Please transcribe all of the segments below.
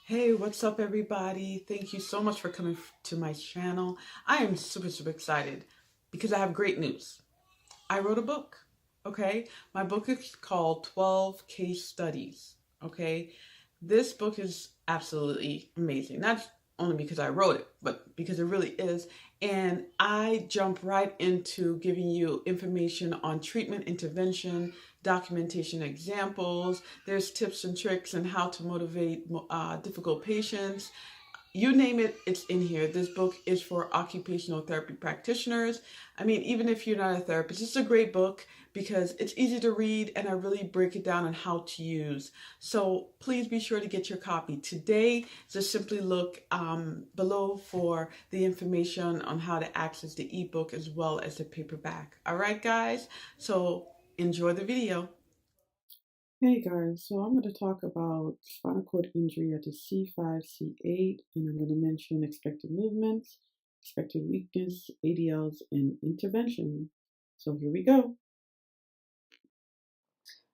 Hey, what's up, everybody? Thank you so much for coming to my channel. I am super excited because I have great news. I wrote a book, okay? My book is called 12 Case Studies, okay? This book is absolutely amazing. Not only because I wrote it, but because it really is. And I jump right into giving you information on treatment intervention, documentation examples. There's tips and tricks on how to motivate difficult patients. You name it, it's in here. This book is for occupational therapy practitioners. I mean, even if you're not a therapist, it's a great book because it's easy to read and I really break it down on how to use. So please be sure to get your copy. Today, just simply look below for the information on how to access the ebook as well as the paperback. All right, guys? So enjoy the video. Hey guys, so I'm going to talk about spinal cord injury at the C5, C8, and I'm going to mention expected movements, expected weakness, ADLs, and intervention. So here we go.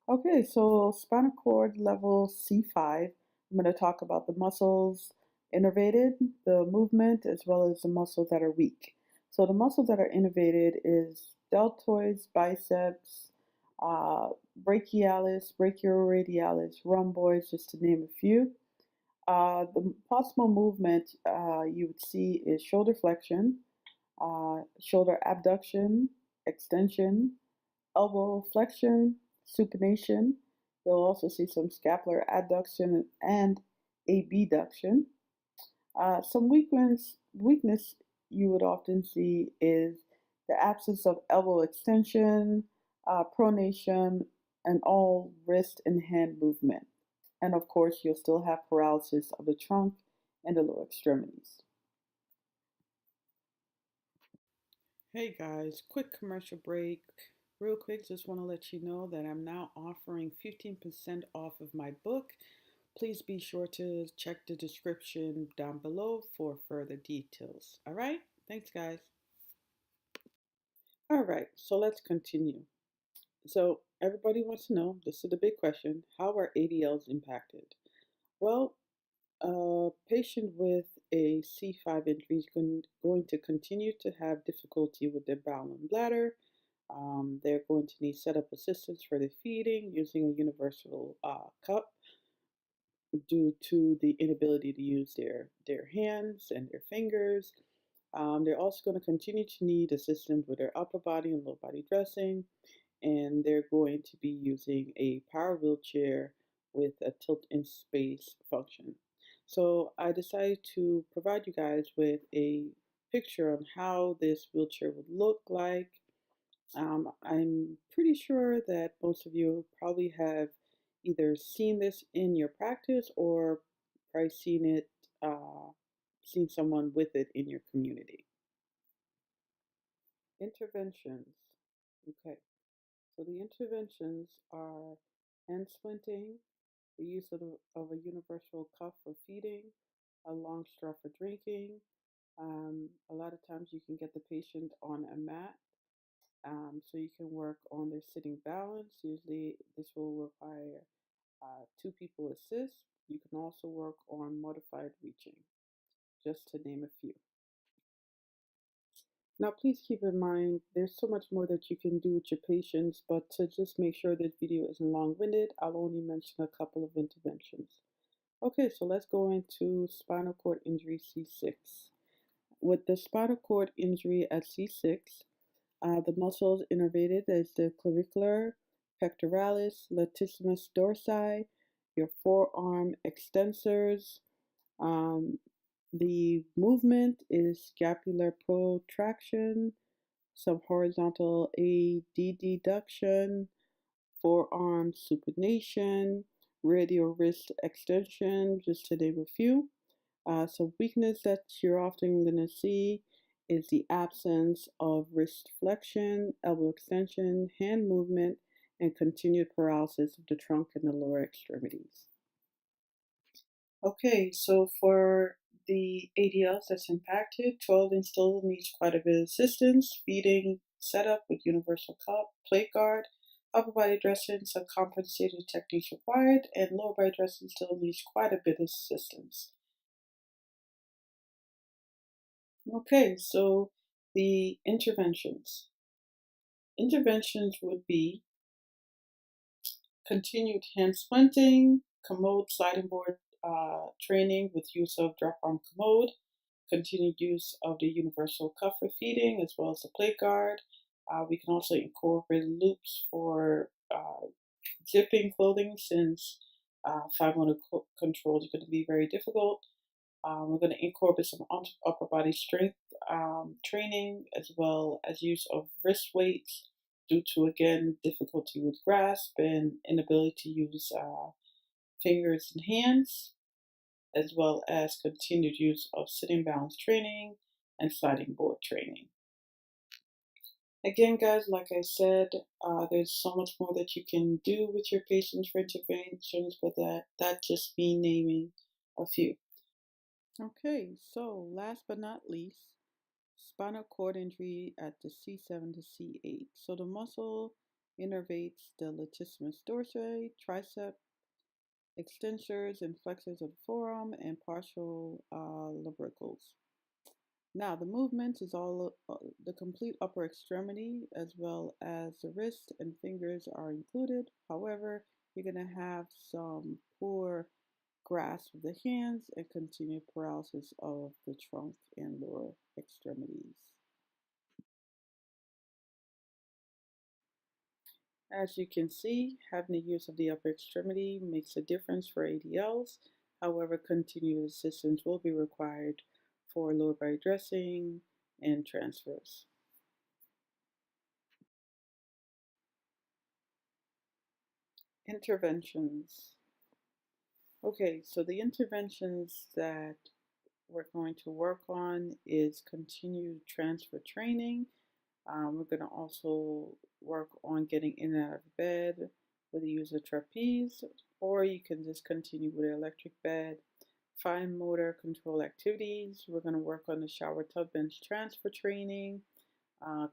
Okay, so spinal cord level C5, I'm going to talk about the muscles innervated, the movement, as well as the muscles that are weak. So the muscles that are innervated is deltoids, biceps, uh, brachialis, brachioradialis, rhomboids, just to name a few. The possible movement you would see is shoulder flexion, shoulder abduction, extension, elbow flexion, supination. You'll also see some scapular adduction and abduction. Some weakness you would often see is the absence of elbow extension, pronation, and all wrist and hand movement. And of course, you'll still have paralysis of the trunk and the lower extremities. Hey guys, quick commercial break. Real quick, just want to let you know that I'm now offering 15% off of my book. Please be sure to check the description down below for further details. All right, thanks guys. All right, so let's continue. So everybody wants to know, this is the big question, how are ADLs impacted? Well, a patient with a C5 injury is going to continue to have difficulty with their bowel and bladder. They're going to need setup assistance for their feeding using a universal cup due to the inability to use their hands and their fingers. They're also going to continue to need assistance with their upper body and lower body dressing, and they're going to be using a power wheelchair with a tilt in space function. So I decided to provide you guys with a picture on how this wheelchair would look like. I'm pretty sure that most of you probably have either seen this in your practice or probably seen someone with it in your community. Interventions. Okay, so the interventions are hand splinting, the use of a universal cup for feeding, a long straw for drinking. A lot of times you can get the patient on a mat, so you can work on their sitting balance. Usually this will require two people assist. You can also work on modified reaching, just to name a few. Now, please keep in mind, there's so much more that you can do with your patients, but to just make sure this video isn't long-winded, I'll only mention a couple of interventions. Okay, so let's go into spinal cord injury C6. With the spinal cord injury at C6, the muscles innervated is the clavicular, pectoralis, latissimus dorsi, your forearm extensors. The movement is scapular protraction, some horizontal adduction, forearm supination, radial wrist extension, just to name a few. So weakness that you're often going to see is the absence of wrist flexion, elbow extension, hand movement, and continued paralysis of the trunk and the lower extremities. Okay, so for the ADLs that's impacted, 12 inch still needs quite a bit of assistance, feeding setup with universal cup, plate guard, upper body dressing, some compensated techniques required, and lower body dressing still needs quite a bit of assistance. Okay, so the interventions. Interventions would be continued hand splinting, commode sliding board training with use of drop arm commode, continued use of the universal cuff for feeding as well as the plate guard. We can also incorporate loops for zipping clothing since fine motor control is going to be very difficult. We're going to incorporate some upper body strength training as well as use of wrist weights due to, again, difficulty with grasp and inability to use fingers and hands, as well as continued use of sitting balance training and sliding board training. Again, guys, like I said, there's so much more that you can do with your patients for interventions, but that's just me naming a few. Okay, so last but not least, spinal cord injury at the C7 to C8. So the muscle innervates the latissimus dorsi, tricep, extensors and flexors of the forearm, and partial lumbricals. Now the movement is all the complete upper extremity as well as the wrist and fingers are included. However, you're going to have some poor grasp of the hands and continued paralysis of the trunk and lower extremities. As you can see, having the use of the upper extremity makes a difference for ADLs. However, continued assistance will be required for lower body dressing and transfers. Interventions. Okay, so the interventions that we're going to work on is continued transfer training. We're going to also work on getting in and out of bed with the use of trapeze, or you can just continue with an electric bed. Fine motor control activities. We're going to work on the shower tub bench transfer training,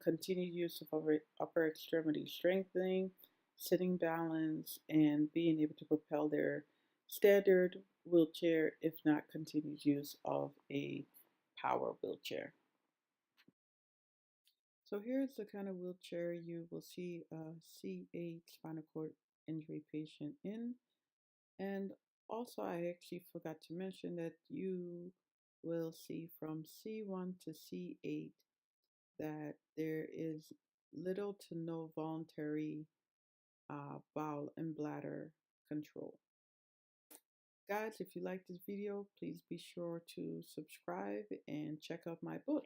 continued use of upper extremity strengthening, sitting balance, and being able to propel their standard wheelchair, if not continued use of a power wheelchair. So here's the kind of wheelchair you will see a C8 spinal cord injury patient in. And also, I actually forgot to mention that you will see from C1 to C8 that there is little to no voluntary bowel and bladder control. Guys, if you like this video, please be sure to subscribe and check out my book.